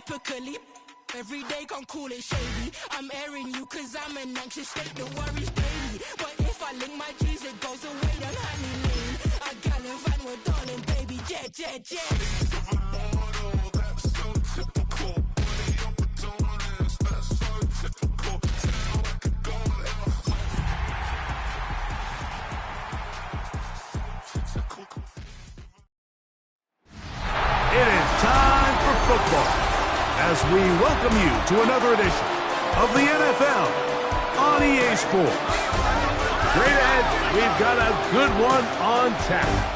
typically. Every day gon' call it shady. I'm airing you cause I'm an anxious state, the worries daily. But if I link my G's, it goes away, don't honey lane. I gallivant with darling, baby, jet, jet, jet. That's so typical. Body up and donuts, that's so typical. Tell I could go It is time for football as we welcome you to another edition of the NFL on EA Sports. Straight ahead, we've got a good one on tap.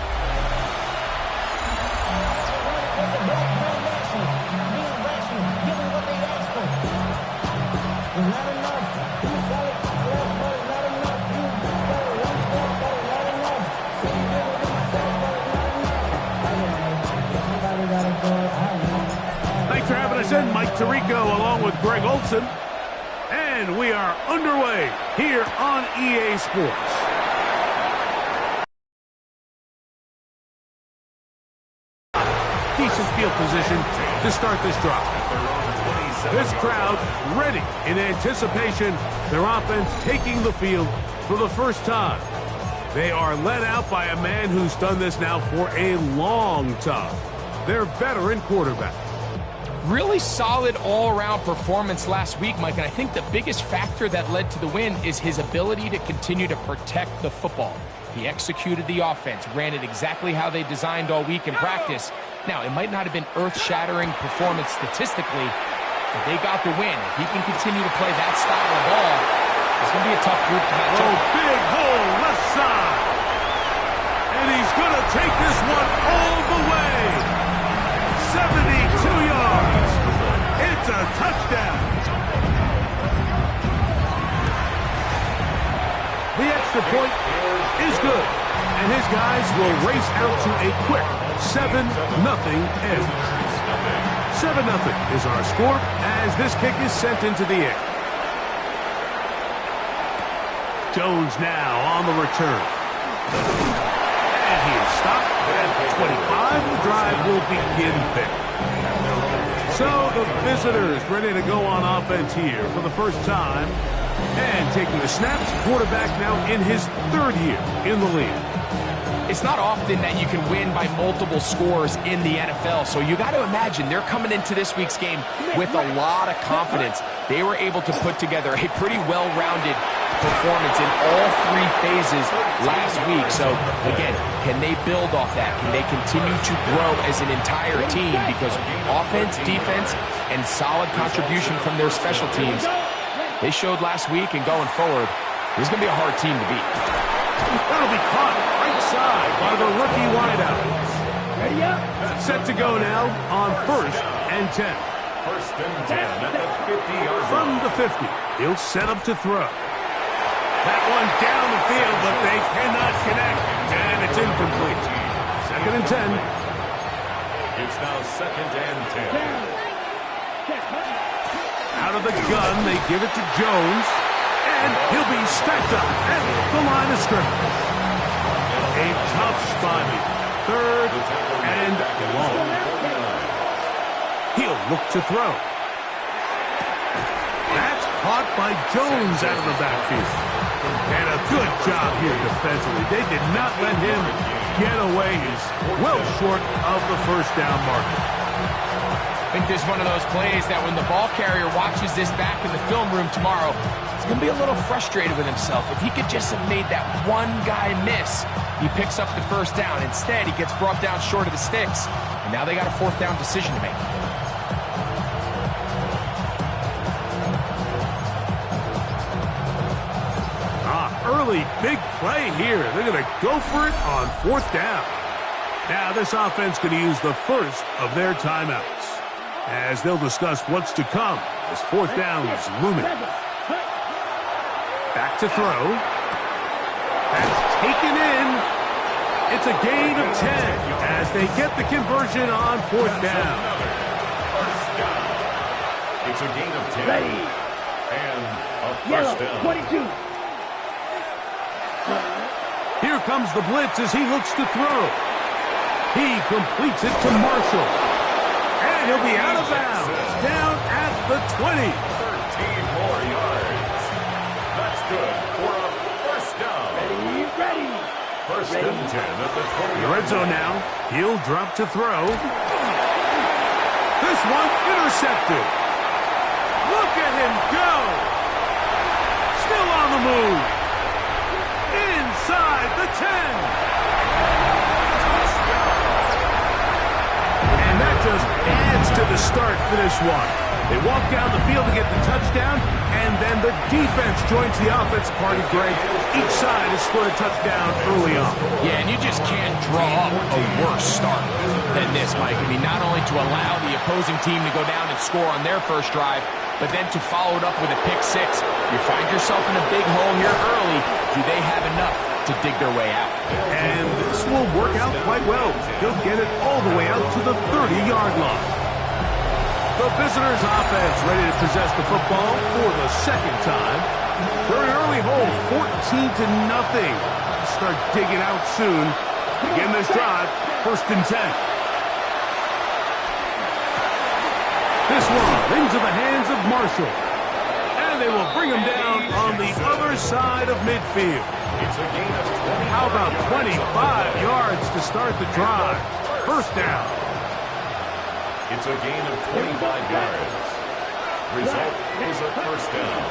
Thanks for having us in, Mike Tirico, along with Greg Olson. And we are underway here on EA Sports. Decent field position to start this drive. This crowd ready in anticipation. Their offense taking the field for the first time. They are led out by a man who's done this now for a long time. Their veteran quarterback. Really solid all-around performance last week, Mike, and I think the biggest factor that led to the win is his ability to continue to protect the football. He executed the offense, ran it exactly how they designed all week in practice. Now, it might not have been earth-shattering performance statistically, but they got the win. If he can continue to play that style of ball, it's going to be a tough group to match up. Big hole left side. And he's going to take this one all the way. 72 yards. It's a touchdown. The extra point is good. And his guys will race out to a quick 7-0 edge. 7-0 is our score as this kick is sent into the air. Jones now on the return. And he is stopped at 25. The drive will begin there. So the visitors ready to go on offense here for the first time. And taking the snaps, quarterback now in his third year in the league. It's not often that you can win by multiple scores in the NFL, so you got to imagine they're coming into this week's game with a lot of confidence. They were able to put together a pretty well-rounded performance in all three phases last week. So, again, can they build off that? Can they continue to grow as an entire team? Because offense, defense, and solid contribution from their special teams, they showed last week, and going forward, this is going to be a hard team to beat. That'll be caught right side by the rookie wideout. Set to go now on 1st and 10. 1st and 10 at the 50-yard line. From the 50, he'll set up to throw. That one down the field, but they cannot connect, and it's incomplete. 2nd and 10. It's now 2nd and 10. Out of the gun, they give it to Jones. And he'll be stacked up at the line of scrimmage. A tough spot here. 3rd and long. He'll look to throw. That's caught by Jones out of the backfield. And a good job here defensively. They did not let him get away. He's well short of the first down marker. I think there's one of those plays that when the ball carrier watches this back in the film room tomorrow, he's going to be a little frustrated with himself. If he could just have made that one guy miss, he picks up the first down. Instead, he gets brought down short of the sticks, and now they got a 4th down decision to make. Early big play here. They're going to go for it on 4th down. Now this offense going to use the first of their timeouts as they'll discuss what's to come as 4th down is looming. Back to throw. That's taken in. It's a gain of 10 as they get the conversion on 4th down. It's a gain of 10. Ready. And a first down. 22. Here comes the blitz as he looks to throw. He completes it to Marshall. And he'll be out of bounds, down at the 20. 13 more yards. That's good for a first down. Ready. First and 10 at the 20. The red zone now. He'll drop to throw. This one intercepted. Look at him go. Still on the move. Inside the 10. And that just adds to the start-finish one. They walk down the field to get the touchdown, and then the defense joins the offensive party, Greg. Each side has scored a touchdown early on. Yeah, and you just can't draw up a worse start than this, Mike. I mean, not only to allow the opposing team to go down and score on their first drive, but then to follow it up with a pick six. You find yourself in a big hole here early. Do they have enough to dig their way out? And this will work out quite well. He'll get it all the way out to the 30-yard line. The visitors' offense ready to possess the football for the second time. They're an early hole, 14-0. Start digging out soon. Begin this drive, first and 10. This one into the hands of Marshall. And they will bring him down on the other side of midfield. It's a gain of 20. How about 25 yards to start the drive? First down. It's a gain of 25 yards. Result is a first down.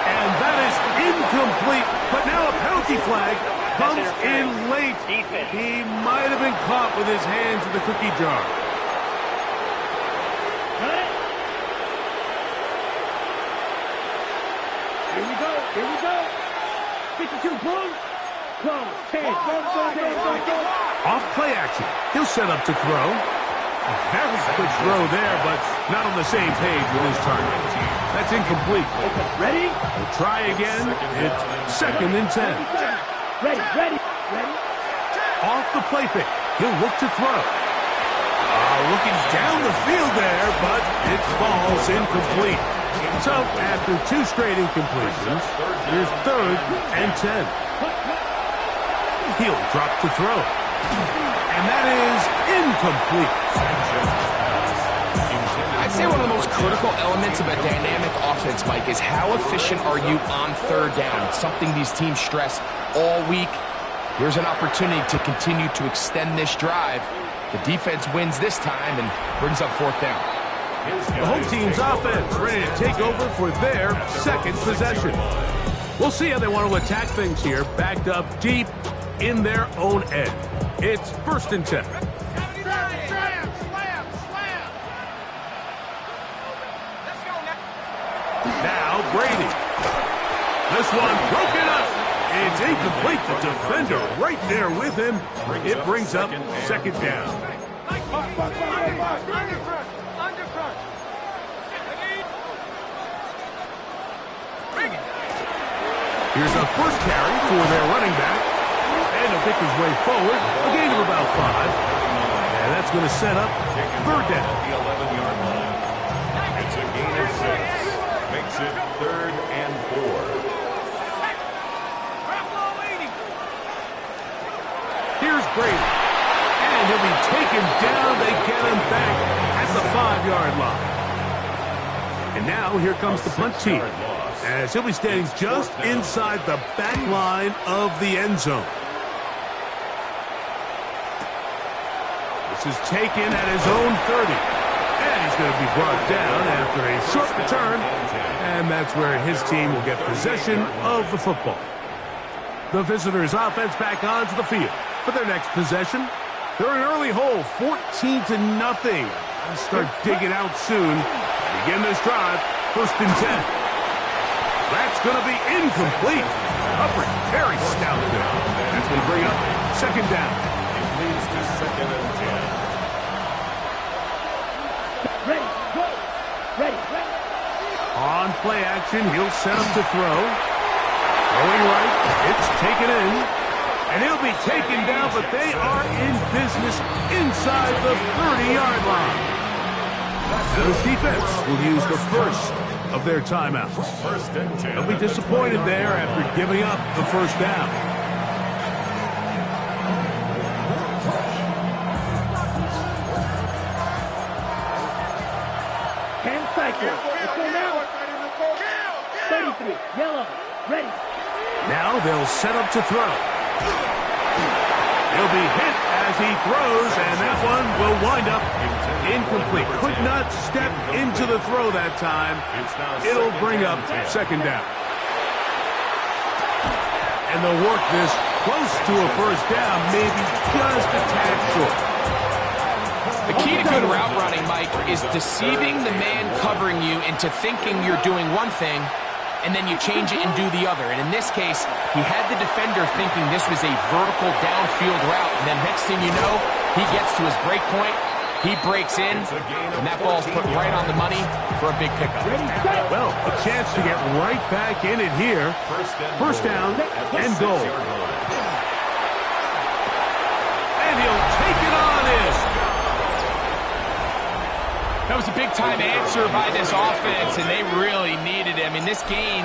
And that is incomplete. But now a penalty flag comes in late. He might have been caught with his hands in the cookie jar. Here we go. 52 points. Go. 10. Go. Off play action. He'll set up to throw. A very good throw there, but not on the same page with his target. That's incomplete. Ready? We'll try again. It's second and 10. Ready. Off the play fake. He'll look to throw. Looking down the field there, but it falls incomplete. So after two straight incompletions, here's third and 10. He'll drop to throw. And that is incomplete. I'd say one of the most critical elements of a dynamic offense, Mike, is how efficient are you on third down? It's something these teams stress all week. Here's an opportunity to continue to extend this drive. The defense wins this time and brings up fourth down. The home team's offense ready to take over for their second possession. We'll see how they want to attack things here, backed up deep in their own end. It's first and 10. Now Brady. This one broken up. It's incomplete. The defender right there with him. It brings up second down. Here's a first carry for their running back. And he'll pick his way forward. A gain of about 5. And that's going to set up third down. The 11-yard line. It's a gain of 6. Makes it third and 4. Here's Brady. And he'll be taken down. They get him back at the 5-yard line. And now here comes the punt team, as he'll be standing just inside the back line of the end zone. This is taken at his own 30. And he's going to be brought down after a short return. And that's where his team will get possession of the football. The visitors' offense back onto the field for their next possession. They're an early hole, 14-0. They'll start digging out soon. Begin this drive, first and 10. That's going to be incomplete. Coverage very stout there. That's going to bring up second down. It leads to second and 10. Ready. On play action, he'll set up to throw. Going right, it's taken in. And he'll be taken down, but they are in business inside the 30-yard line. Now this defense will use the first of their timeouts. First and 10. They'll be disappointed there after giving up the first down. uniform. Let's go now. 33, yellow, ready. Now they'll set up to throw. He'll be hit as he throws, and that one will wind up incomplete. Could not step into the throw that time. It'll bring up second down. And they'll work this close to a first down, maybe just a tad short. The key to good route running, Mike, is deceiving the man covering you into thinking you're doing one thing, and then you change it and do the other. And in this case, he had the defender thinking this was a vertical downfield route, and then next thing you know, he gets to his break point, he breaks in, and that ball's put right on the money for a big pickup. Well, a chance to get right back in it here. First down and goal. And he'll take it on in. That was a big-time answer by this offense, and they really needed it. I mean, this game,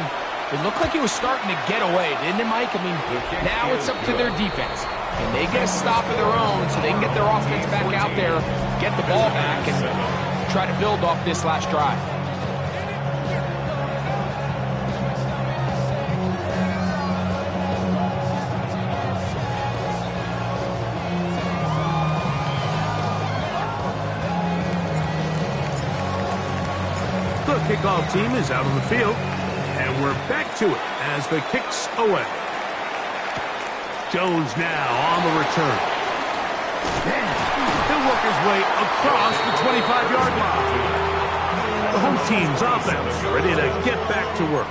it looked like it was starting to get away, didn't it, Mike? I mean, now it's up to their defense. And they get a stop of their own so they can get their offense back out there, get the ball back, and try to build off this last drive. The kickoff team is out on the field, and we're back to it as the kick's away. Jones now on the return. He'll work his way across the 25-yard line. The home team's offense ready to get back to work.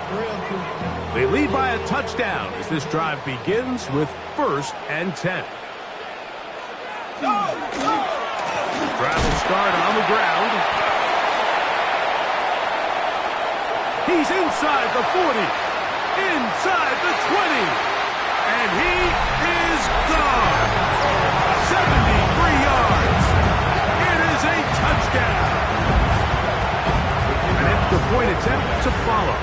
They lead by a touchdown as this drive begins with 1st and 10. Drive will start on the ground. He's inside the 40, inside the 20, and he is gone. 73 yards. It is a touchdown. An extra-point attempt to follow.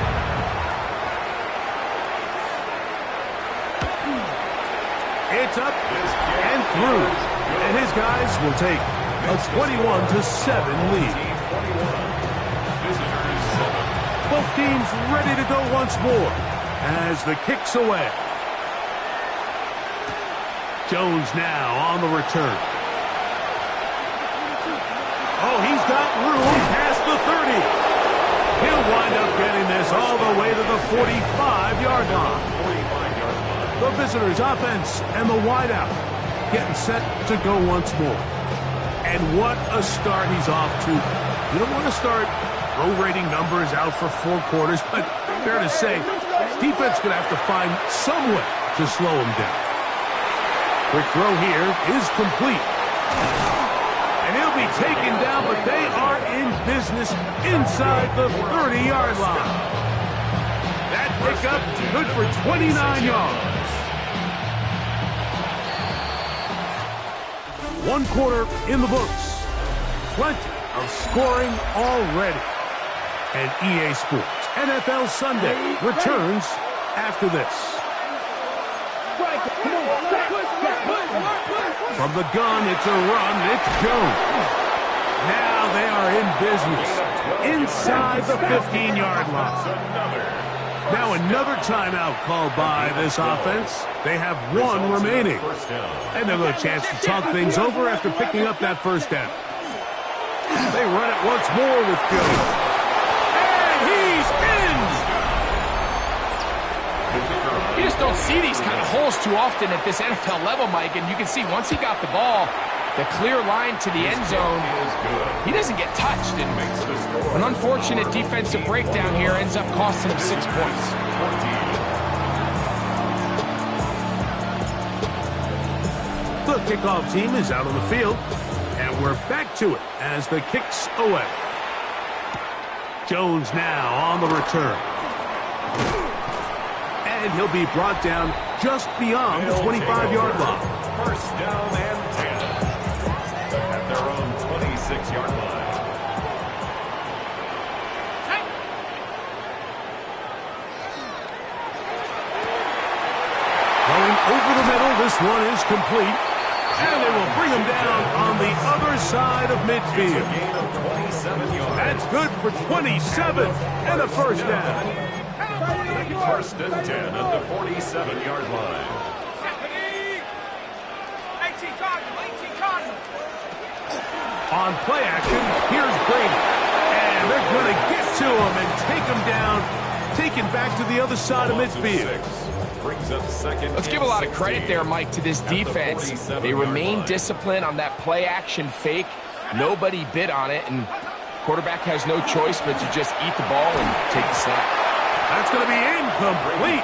It's up and through, and his guys will take a 21-7 lead. Both teams ready to go once more as the kick's away. Jones now on the return. Oh, he's got room past the 30. He'll wind up getting this all the way to the 45-yard line. The visitors' offense and the wideout getting set to go once more. And what a start he's off to. You don't want to start prorating numbers out for 4 quarters, but fair to say, his defense going to have to find some way to slow him down. Quick throw here is complete. And he'll be taken down, but they are in business inside the 30-yard line. That pickup good for 29 yards. 1 quarter in the books. Plenty of scoring already. And EA Sports NFL Sunday returns after this. From the gun, it's a run. It's Jones. Now they are in business inside the 15-yard line. Now another timeout called by this offense. They have 1 remaining. And they'll have a chance to talk things over after picking up that first down. They run it once more with Jones. He's in! You just don't see these kind of holes too often at this NFL level, Mike, and you can see once he got the ball, the clear line to the end zone, he doesn't get touched. And an unfortunate defensive breakdown here ends up costing him 6 points. The kickoff team is out on the field, and we're back to it as the kick's away. Jones now on the return. And he'll be brought down just beyond the 25-yard line. First down and 10 at their own 26-yard line. Going over the middle, this one is complete. And they will bring him down on the other side of midfield. Gain of 27 yards. That's good for 27 and a first down. First and 10 at the 47-yard line. On play action, here's Brady. And they're going to get to him and take him down, taken back to the other side of midfield. Let's give a lot of credit there, Mike, to this defense. They remain disciplined on that play action fake. Nobody bid on it, and quarterback has no choice but to just eat the ball and take the snap. That's going to be incomplete.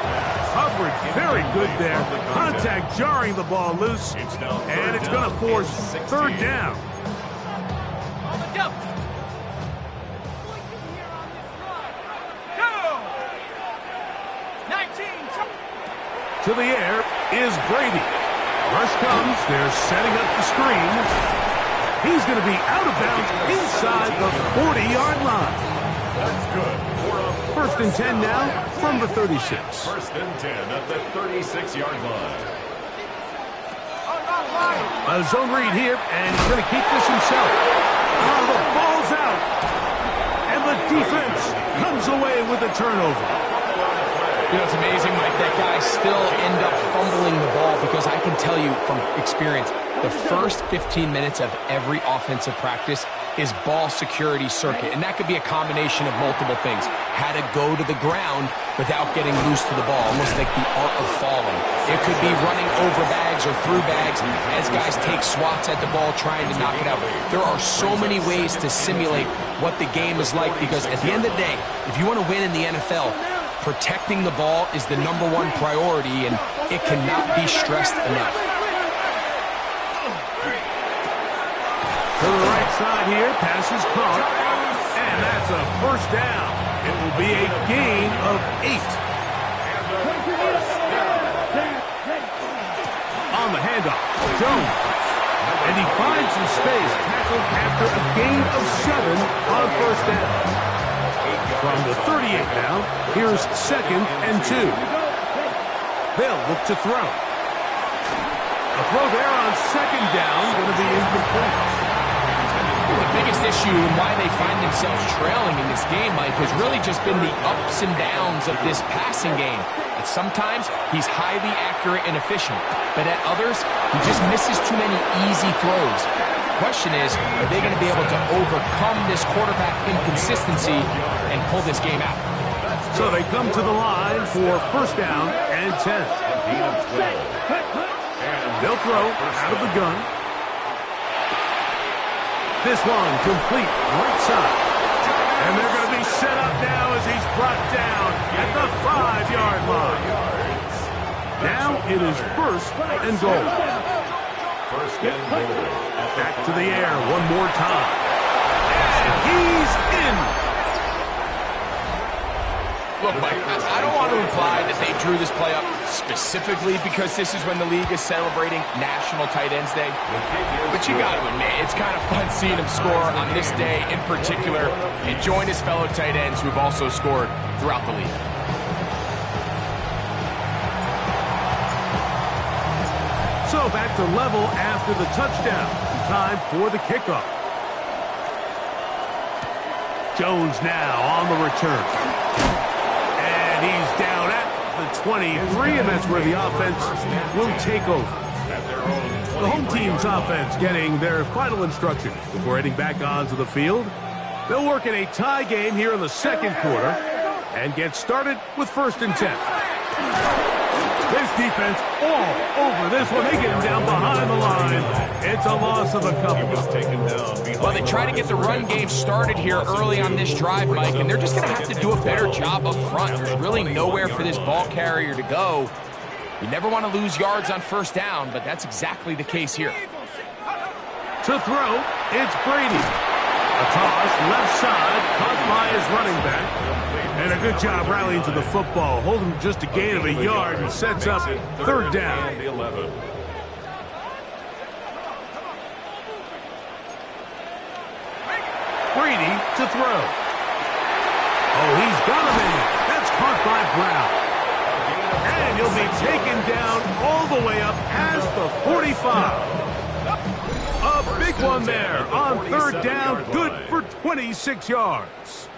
Coverage very good there. Contact jarring the ball loose, and it's going to force third down. To the air is Brady. Rush comes. They're setting up the screen. He's going to be out of bounds inside the 40-yard line. That's good. First and 10 now from the 36. First and 10 at the 36-yard line. A zone read here, and he's going to keep this himself. Oh, the ball's out. And the defense comes away with a turnover. You know, it's amazing, Mike, that guys still end up fumbling the ball because I can tell you from experience, the first 15 minutes of every offensive practice is ball security circuit, and that could be a combination of multiple things. How to go to the ground without getting loose to the ball, almost like the art of falling. It could be running over bags or through bags as guys take swats at the ball trying to knock it out. There are so many ways to simulate what the game is like because at the end of the day, if you want to win in the NFL, protecting the ball is the #1 priority, and it cannot be stressed enough. To the right side here, pass is caught, and that's a first down. It will be a gain of 8. On the handoff, Jones. And he finds some space, tackled after a gain of 7 on first down. From the 38 now, here's second and 2. They'll look to throw. A throw there on second down, going to be incomplete. The biggest issue and why they find themselves trailing in this game, Mike, has really just been the ups and downs of this passing game. And sometimes he's highly accurate and efficient, but at others, he just misses too many easy throws. The question is, are they going to be able to overcome this quarterback inconsistency and pull this game out? So they come to the line for first down and 10. They'll throw out of the gun. This one complete right side. And they're going to be set up now as he's brought down at the 5-yard line. Now it is first and goal. First and goal. Back to the air one more time. And he's in. Look, Mike, I don't want to imply that they drew this play up specifically because this is when the league is celebrating National Tight Ends Day. But you got to admit, it's kind of fun seeing him score on this day in particular and join his fellow tight ends who've also scored throughout the league. So back to level after the touchdown. Time for the kickoff. Jones now on the return. And he's down at the 23, and that's where the offense will take over. The home team's offense getting their final instructions before heading back onto the field. They'll work in a tie game here in the second quarter and get started with first and 10. This defense all over this one. They get him down behind the line. It's a loss of a couple. Well, they try to get the run game started here early on this drive, Mike, and they're just going to have to do a better job up front. There's really nowhere for this ball carrier to go. You never want to lose yards on first down, but that's exactly the case here. To throw, it's Brady. A toss, left side, caught by his running back. And a good job rallying to the football. Holding just a gain of a yard and sets up third down. Brady to throw. Oh, he's got him in. That's caught by Brown. And he'll be taken down all the way up past the 45. one there on third down. Good for 26 yards.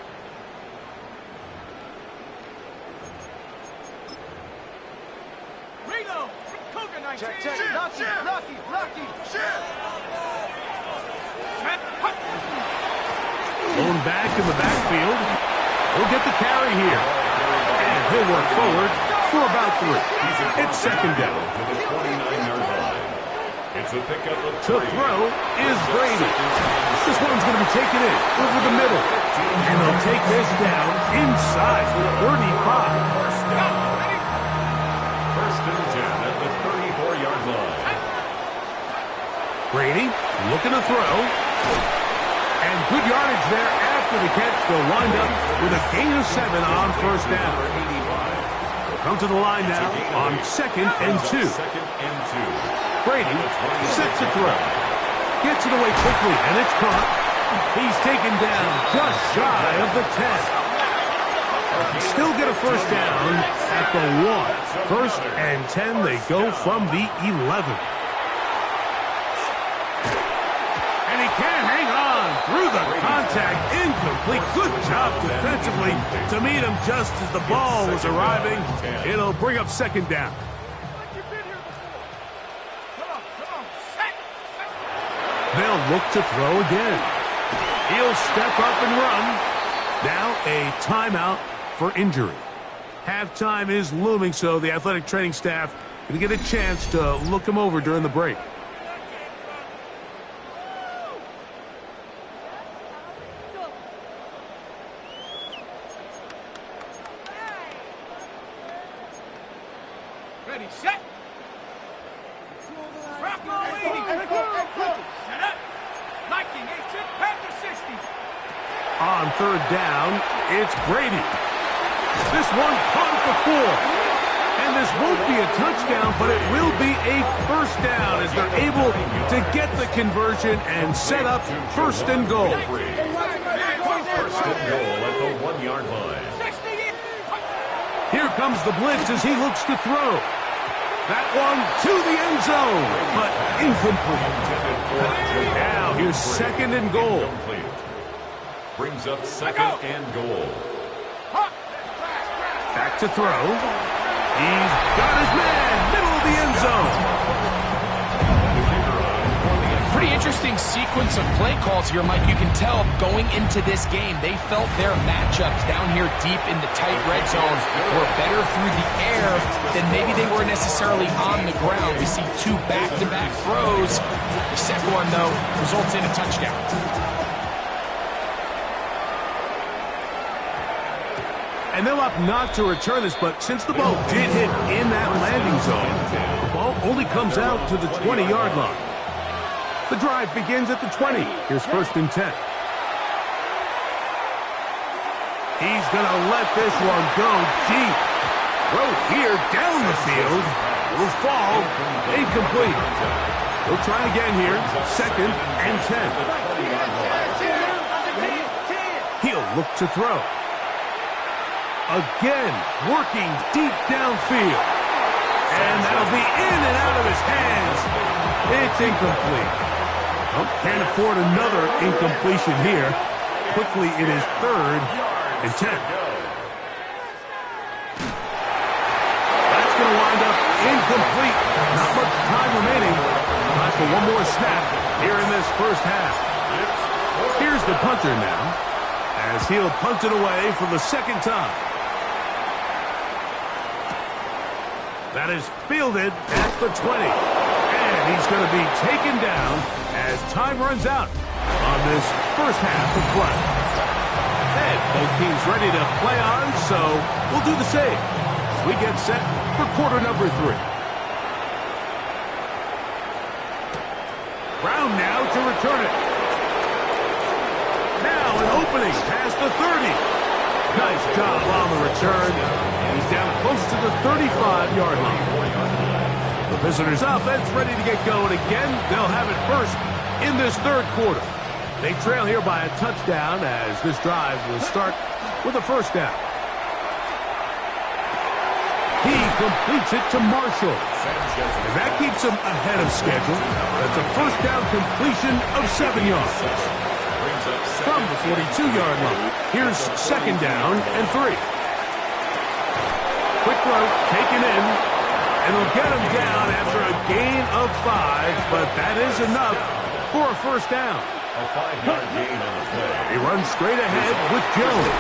Going back in the backfield. He'll get the carry here. And he'll work forward for about 3. It's second down. It's a pickup of To throw is Brady. This one's going to be taken in over the middle. And they'll take this down inside the 35. First and 10 at the 34-yard line. Brady looking to throw. And good yardage there after the catch. They'll wind up with a gain of 7 on first down. They'll come to the line now on 2nd and 2. Brady sets a throw. Gets it away quickly, and it's caught. He's taken down just shy of the 10. Still get a first down at the 1. First and 10, they go from the 11. And he can't hang on through the contact. Incomplete. Good job defensively to meet him just as the ball was arriving. It'll bring up second down. They'll look to throw again. He'll step up and run. Now a timeout for injury. Halftime is looming, so the athletic training staff going to get a chance to look him over during the break. Ready, set. Rock on, leading. Set up. Liking, 8-6, Panther 60. On third down, it's Brady. This one caught at the 4. And this won't be a touchdown, but it will be a first down as they're able to get the conversion and set up first and goal. First and goal at the 1-yard line. Here comes the blitz as he looks to throw. That one to the end zone, but incomplete. Now here's second and goal. Brings up second and goal. Back to throw. He's got his man, middle of the end zone. Pretty interesting sequence of play calls here, Mike. You can tell going into this game, they felt their matchups down here deep in the tight red zone were better through the air than maybe they were necessarily on the ground. We see 2 back-to-back throws. The second one, though, results in a touchdown. And they'll opt not to return this, but since the ball did hit in that landing zone, the ball only comes out to the 20-yard line. The drive begins at the 20. Here's first and 10. He's going to let this one go deep. Throw here down the field. Will fall. Incomplete. We'll try again here. Second and 10. He'll look to throw. Again, working deep downfield. And that'll be in and out of his hands. It's incomplete. Oh, can't afford another incompletion here. Quickly, it is third and 10. That's going to wind up incomplete. Not much time remaining. Time for one more snap here in this first half. Here's the punter now, as he'll punt it away for the second time. That is fielded at the 20. And he's going to be taken down as time runs out on this first half of play. And both teams ready to play on, so we'll do the same as we get set for quarter number 3. Brown now to return it. Now an opening past the 30. Nice job on the return. He's down close to the 35-yard line. The visitors' offense ready to get going again. They'll have it first in this third quarter. They trail here by a touchdown as this drive will start with a first down. He completes it to Marshall. And that keeps him ahead of schedule. That's a first down completion of 7 yards. From the 42-yard line, here's second down and 3. Quick throw, taken in, and they'll get him down after a gain of 5, but that is enough for a first down. A 5-yard gain on the play. He runs straight ahead with Jones.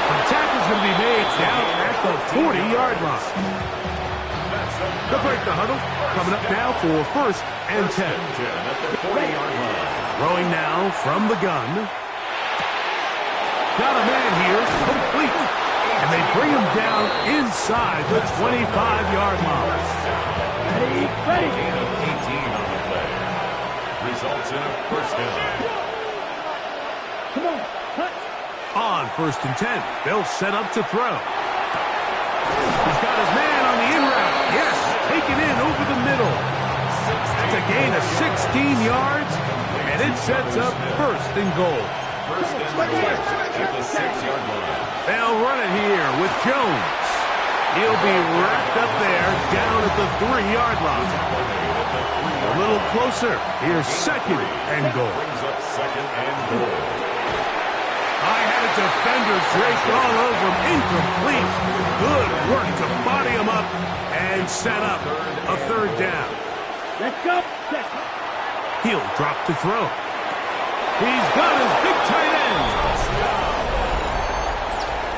The tackle's going to be made down at the 40-yard line. They'll break the huddle. Coming up now for first and 10. At the 40-yard line. Throwing now from the gun. Got a man here, complete. And they bring him down inside the 25-yard line. Ready. Gain of 18 on the play. Results in a first down. Come on, cut. On first and 10, they'll set up to throw. He's got his man on the in route. Yes, taken in over the middle. That's a gain of 16 yards, and it sets up first and goal. First and goal at the 6-yard line. They'll run it here with Jones. He'll be wrapped up there down at the 3-yard line. A little closer. Here's second and goal. Brings up second and goal. I had a defender draped all over him. Incomplete. Good work to body him up and set up a third down. Let's go. Set. He'll drop to throw. He's got his big tight end.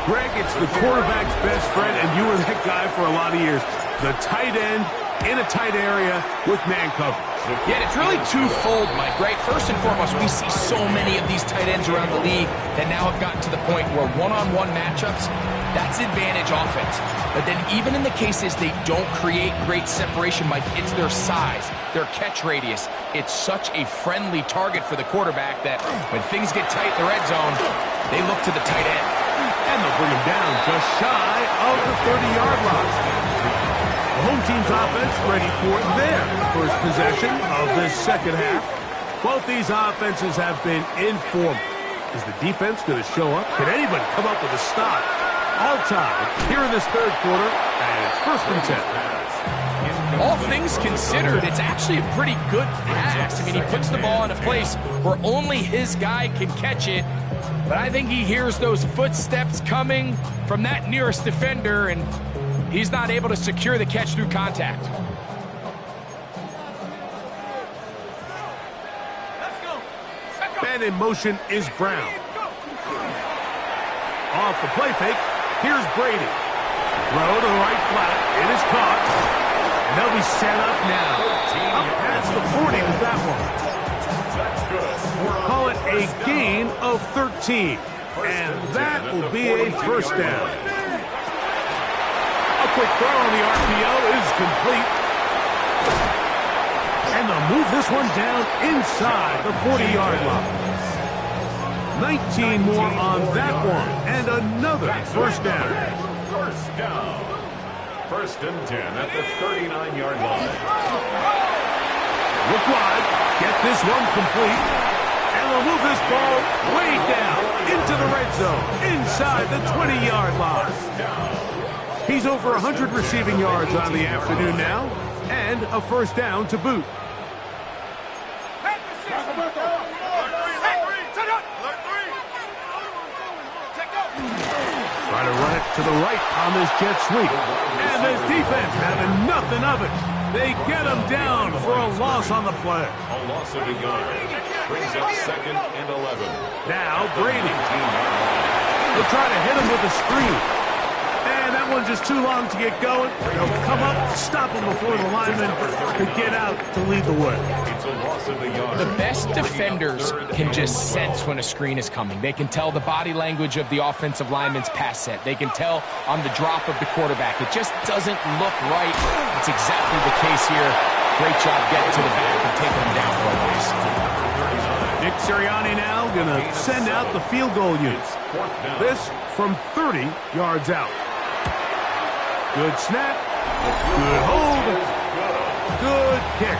Greg, it's the quarterback's best friend, and you were that guy for a lot of years. The tight end in a tight area with man coverage. Yeah, it's really twofold, Mike, right? First and foremost, we see so many of these tight ends around the league that now have gotten to the point where one-on-one matchups, that's advantage offense. But then even in the cases they don't create great separation, Mike, it's their size, their catch radius. It's such a friendly target for the quarterback that when things get tight in the red zone, they look to the tight end. And they'll bring him down just shy of the 30-yard line. The home team's offense ready for their first possession of this second half. Both these offenses have been in form. Is the defense going to show up? Can anybody come up with a stop? All tied here in this third quarter, and it's first and 10. All things considered, it's actually a pretty good pass. I mean, he puts the ball in a place where only his guy can catch it. But I think he hears those footsteps coming from that nearest defender, and he's not able to secure the catch through contact. Man in motion is Brown. Off the play fake, here's Brady. Throw to the right flat. It is caught. And they'll be set up now. Up past the 40 with that one. Call it a gain of 13. And that will be a first down. A quick throw on the RPO is complete. And they'll move this one down inside the 40-yard line. 19 more on that one. And another first down. First down. First and 10 at the 39-yard line. Look wide. Get this one complete. And they'll move this ball way down into the red zone, inside the 20-yard line. He's over 100 receiving yards on the afternoon now, and a first down to boot. Try to run it to the right on this jet sweep. And this defense having nothing of it. They get him down for a loss on the play. A loss of a yard. Brings up second and 11. Now Brady. They'll try to hit him with a screen. And that one's just too long to get going. They'll come up, stop him before the lineman could get out to lead the way. It's a loss of a yard. The best defenders can just sense when a screen is coming. They can tell the body language of the offensive lineman's pass set. They can tell on the drop of the quarterback. It just doesn't look right. It's exactly the case here. Great job getting to the back and taking him down for a loss. Nick Sirianni now going to send out the field goal unit. This from 30 yards out. Good snap. Good hold. Good kick.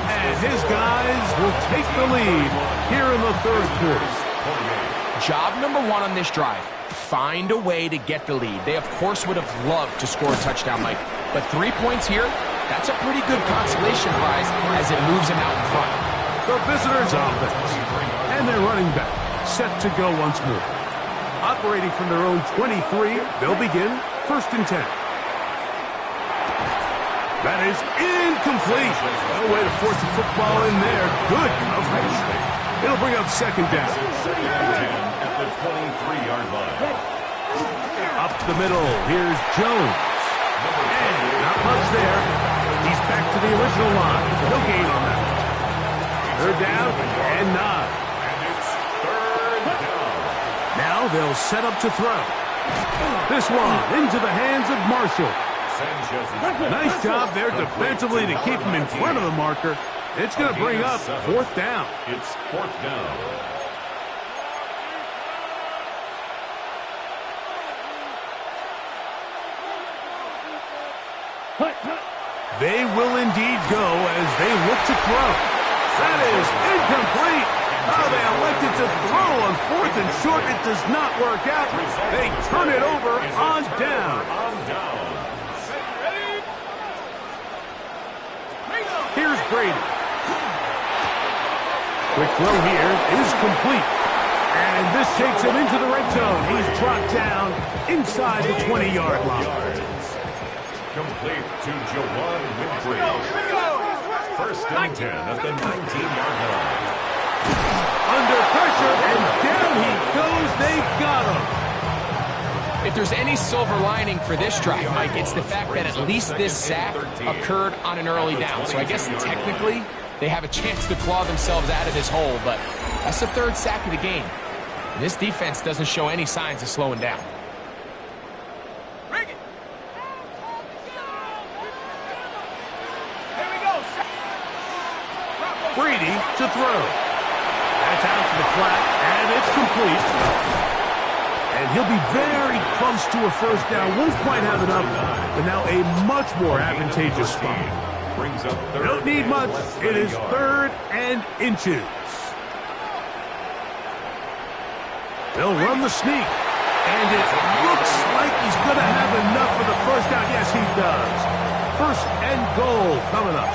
And his guys will take the lead here in the third quarter. Job number one on this drive, find a way to get the lead. They, of course, would have loved to score a touchdown, Mike. But 3 points here, that's a pretty good consolation prize as it moves them out in front. The visitors' offense. And their running back set to go once more. Operating from their own 23, they'll begin 1st and 10. That is incomplete. No way to force the football in there. Good coverage. It'll bring up 2nd down. At the 23-yard line. Up the middle, here's Jones. And not much there. He's back to the original line. No gain on that. 3rd down and 9. And it's 3rd down. Now they'll set up to throw. This one into the hands of Marshall. Nice job there defensively to keep him in front of the marker. It's going to bring up 4th down. It's 4th down. They will indeed go as they look to throw. That is incomplete. Oh, they elected to throw on 4th and short. It does not work out. They turn it over on down. Here's Brady. Quick throw here is complete. And this takes him into the red zone. He's brought down inside the 20-yard line. Complete to Jawan Winfrey. 1st and 10 at the 19-yard line. Under pressure, and down he goes. They've got him. If there's any silver lining for this drive, Mike, it's the fact that at least this sack occurred on an early down. So I guess technically they have a chance to claw themselves out of this hole, but that's the 3rd sack of the game. And this defense doesn't show any signs of slowing down. Brady to throw. That's out to the flat, and it's complete. And he'll be very close to a 1st down. Won't quite have enough, but now a much more advantageous spot. Don't need much. It is 3rd and inches. They'll run the sneak. And it looks like he's going to have enough for the 1st down. Yes, he does. 1st and goal coming up.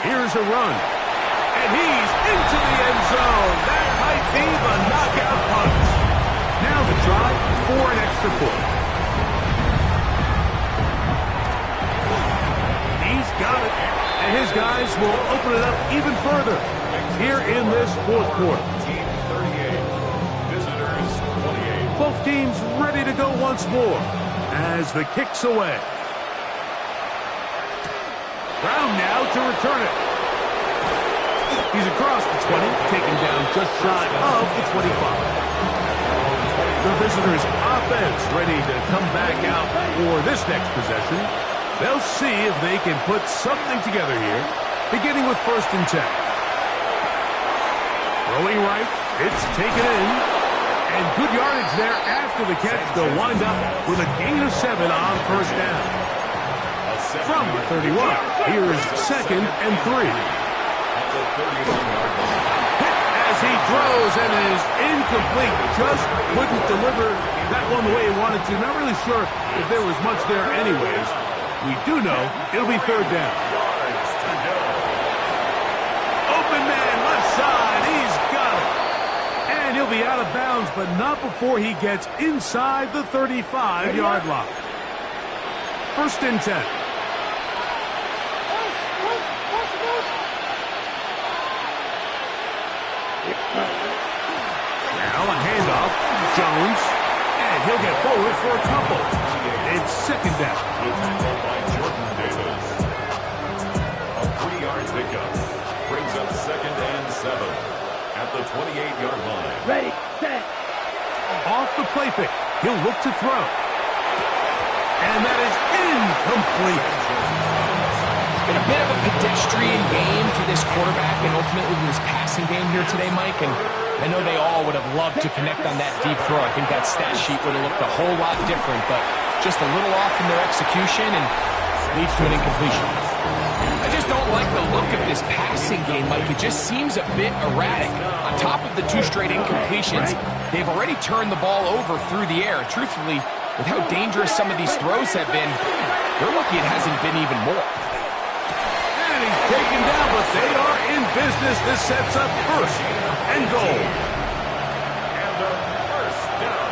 Here's a run. And he's into the end zone. That might be the knockout punch. Now the try for an extra point. He's got it. And his guys will open it up even further here in this 4th quarter. Team 38. Visitors 28. Both teams ready to go once more as the kick's away. Brown now to return it. He's across the 20, taken down just shy of the 25. The visitors' offense ready to come back out for this next possession. They'll see if they can put something together here, beginning with 1st and 10. Throwing right, it's taken in. And good yardage there after the catch. They'll wind up with a gain of 7 on 1st down. From the 31, here's 2nd and 3. Hit as he throws and is incomplete. Just couldn't deliver that one the way he wanted to. Not really sure if there was much there anyways. We do know it'll be 3rd down. Open man, left side. He's got it. And he'll be out of bounds, but not before he gets inside the 35-yard line. 1st and 10. Now a handoff. Jones. And he'll get forward for a couple. It's 2nd down. By Jordan Davis. A 3-yard pickup. Brings up 2nd and 7. At the 28-yard line. Ready, set. Off the play fake. He'll look to throw. And that is incomplete. It's been a bit of a pedestrian game for this quarterback and ultimately this passing game here today, Mike. And I know they all would have loved to connect on that deep throw. I think that stat sheet would have looked a whole lot different, but just a little off in their execution and leads to an incompletion. I just don't like the look of this passing game, Mike. It just seems a bit erratic. On top of the 2 straight incompletions, they've already turned the ball over through the air. Truthfully, with how dangerous some of these throws have been, they're lucky it hasn't been even more. And he's taken down, but they are in business. This sets up first and goal. And a first down.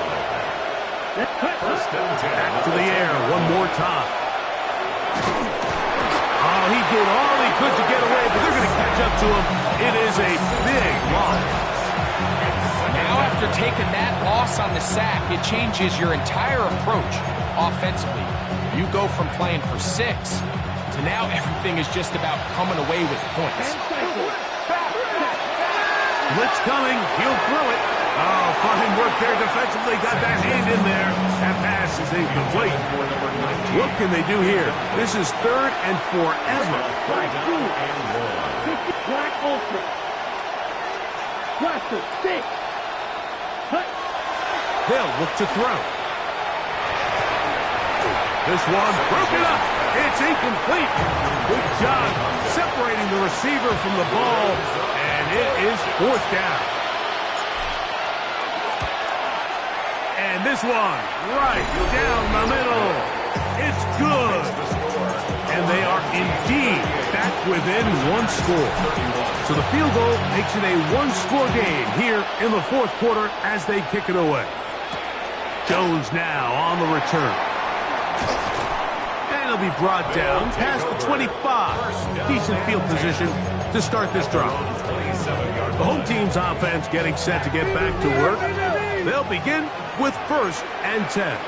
First and 10. Back to the air one more time. Oh, he did all he could to get away, but they're going to catch up to him. It is a big loss. Now after taking that loss on the sack, it changes your entire approach offensively. You go from playing for 6 to now everything is just about coming away with points. Blitz coming. He'll throw it. Oh, fine work there defensively. Got that hand in there. That pass is incomplete. What can they do here? This is 3rd and forever. Black ultra. Blaster, 6. Cut. They'll look to throw. This one broken up. It's incomplete. Good job separating the receiver from the ball, and it is 4th down. And this one right down the middle. It's good. And they are indeed back within 1 score. So the field goal makes it a 1-score game here in the 4th quarter as they kick it away. Jones now on the return. And he'll be brought down past the 25. Decent field position to start this drive. The home team's offense getting set to get back to work. They'll begin with 1st and 10.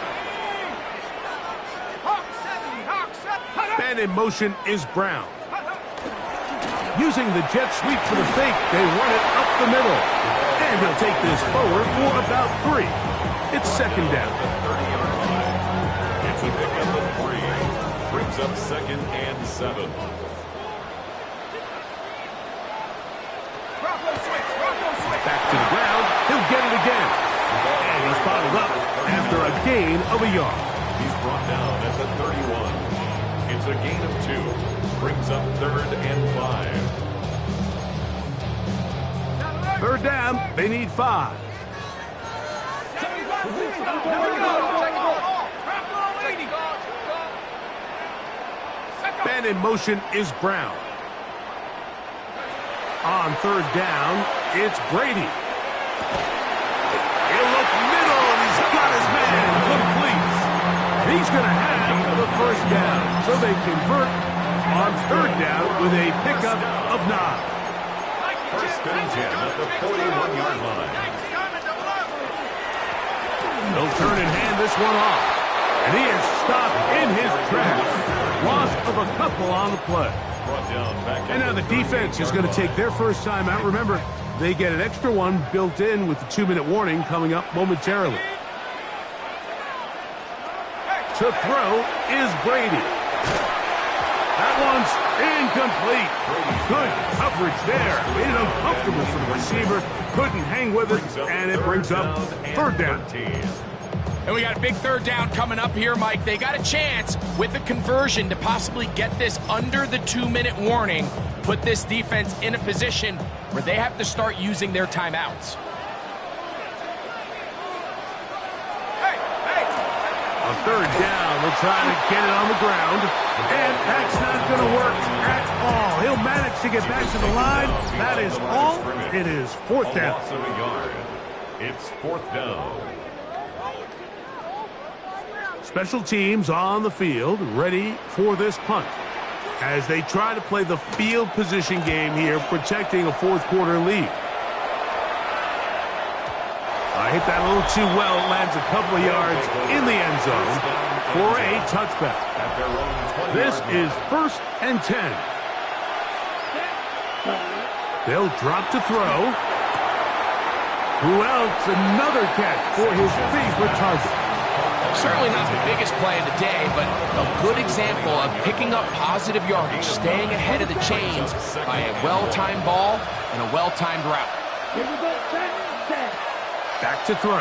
Man in motion is Brown. Using the jet sweep for the fake, they run it up the middle. And he'll take this forward for about 3. It's 2nd down. It's a pickup of 3. Brings up 2nd and 7. Back to the ground. He'll get it again. And he's bottled up after a gain of a yard. He's brought down at the 31. It's a gain of 2. Brings up 3rd and 5. 3rd down. They need 5. Man in motion is Brown. On 3rd down, it's Brady. He'll look middle, and he's got his man complete. He's going to have the 1st down, so they convert on 3rd down with a pickup of 9. 1st and 10 at the 41-yard line. They'll turn and hand this one off. And he is stopped in his tracks. Loss of a couple on the play. And now the defense is going to take their first time out. Remember, they get an extra one built in with the 2-minute warning coming up momentarily. To throw is Brady. That one's incomplete. Good coverage there. Made it uncomfortable for the receiver. Couldn't hang with it, and it brings up 3rd down. And we got a big 3rd down coming up here, Mike. They got a chance with a conversion to possibly get this under the 2-minute warning, put this defense in a position where they have to start using their timeouts. On 3rd down, they'll try to get it on the ground, and that's not going to work at all. He'll manage to get back to the line. That is all. It is 4th down. Loss of a yard. It's 4th down. Special teams on the field, ready for this punt. As they try to play the field position game here, protecting a 4th quarter lead. I hit that a little too well. It lands a couple of yards in the end zone for a touchback. This is 1st and 10. They'll drop to throw. Who else? Another catch for his favorite target. Certainly not the biggest play of the day, but a good example of picking up positive yardage, staying ahead of the chains by a well-timed ball and a well-timed route. Back to throw.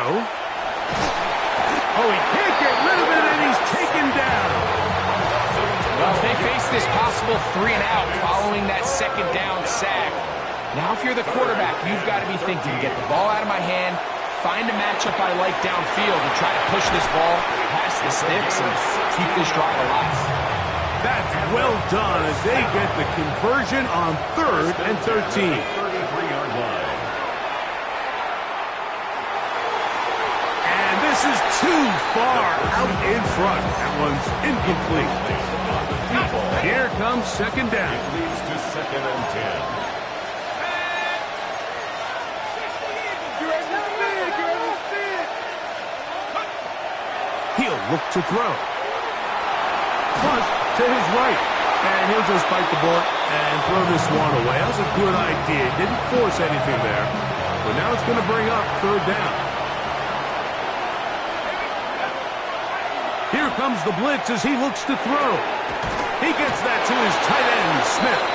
Oh, he can't get rid of it, and he's taken down. Well, if they face this possible 3 and out following that second down sack. Now if you're the quarterback, you've got to be thinking, get the ball out of my hand, find a matchup I like downfield and try to push this ball past the sticks and keep this drive alive. That's well done as they get the conversion on 3rd and 13. 33-yard line. And this is too far out in front. That one's incomplete. Here comes second down. It leads to 2nd and 10. He'll look to throw. Plus to his right. And he'll just bite the bullet and throw this one away. That was a good idea. Didn't force anything there. But now it's going to bring up 3rd down. Here comes the blitz as he looks to throw. He gets that to his tight end, Smith.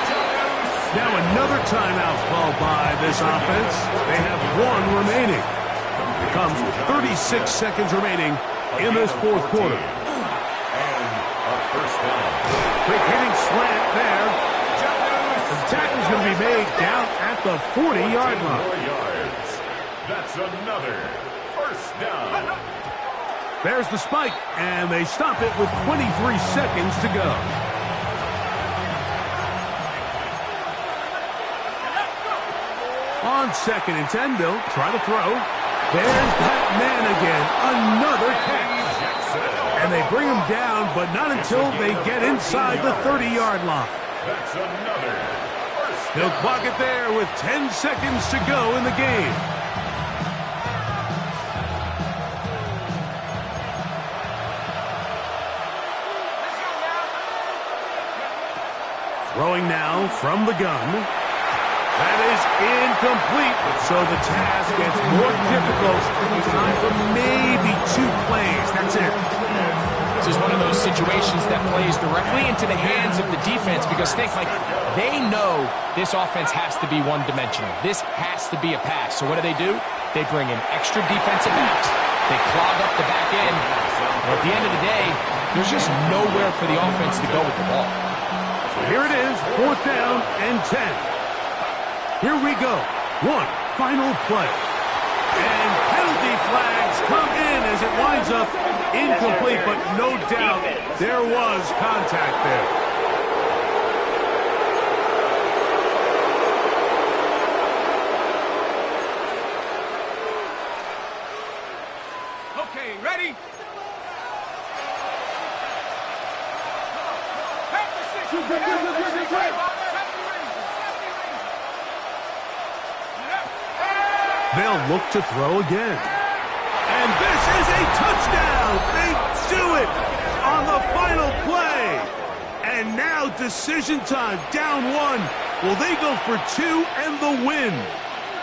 Now another timeout called by this offense. They have 1 remaining. It comes with 36 seconds remaining in this 4th quarter. And a 1st down. Quick hitting slant there. The tackle's going to be made down at the 40-yard line. 4 yards. That's another 1st down. There's the spike, and they stop it with 23 seconds to go. On 2nd and 10, they'll try to throw. There's that man again. Another catch. And they bring him down, but not until they get inside the 30-yard line. That's another 1st down. They'll clock it there with 10 seconds to go in the game. Throwing now from the gun. That is incomplete, so the task gets more difficult. Time for maybe 2 plays. That's it. This is one of those situations that plays directly into the hands of the defense because think like they know this offense has to be one-dimensional. This has to be a pass. So what do? They bring in extra defensive backs. They clog up the back end. And at the end of the day, there's just nowhere for the offense to go with the ball. Here it is, 4th down and 10. Here we go. 1 final play. And penalty flags come in as it winds up incomplete, but no doubt there was contact there. Okay, ready? They'll look to throw again. And this is a touchdown! They do it on the final play! And now decision time, down 1. Will they go for 2 and the win?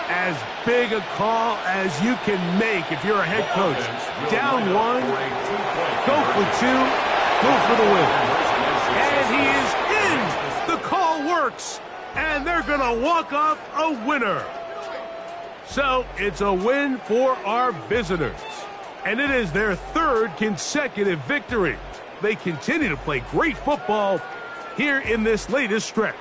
As big a call as you can make if you're a head coach. Down 1, go for 2, go for the win. And he is in! The call works! And they're going to walk off a winner. So, it's a win for our visitors. And it is their 3rd consecutive victory. They continue to play great football here in this latest stretch.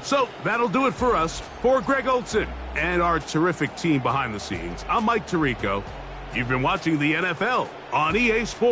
So, that'll do it for us. For Greg Olson and our terrific team behind the scenes, I'm Mike Tirico. You've been watching the NFL on EA Sports.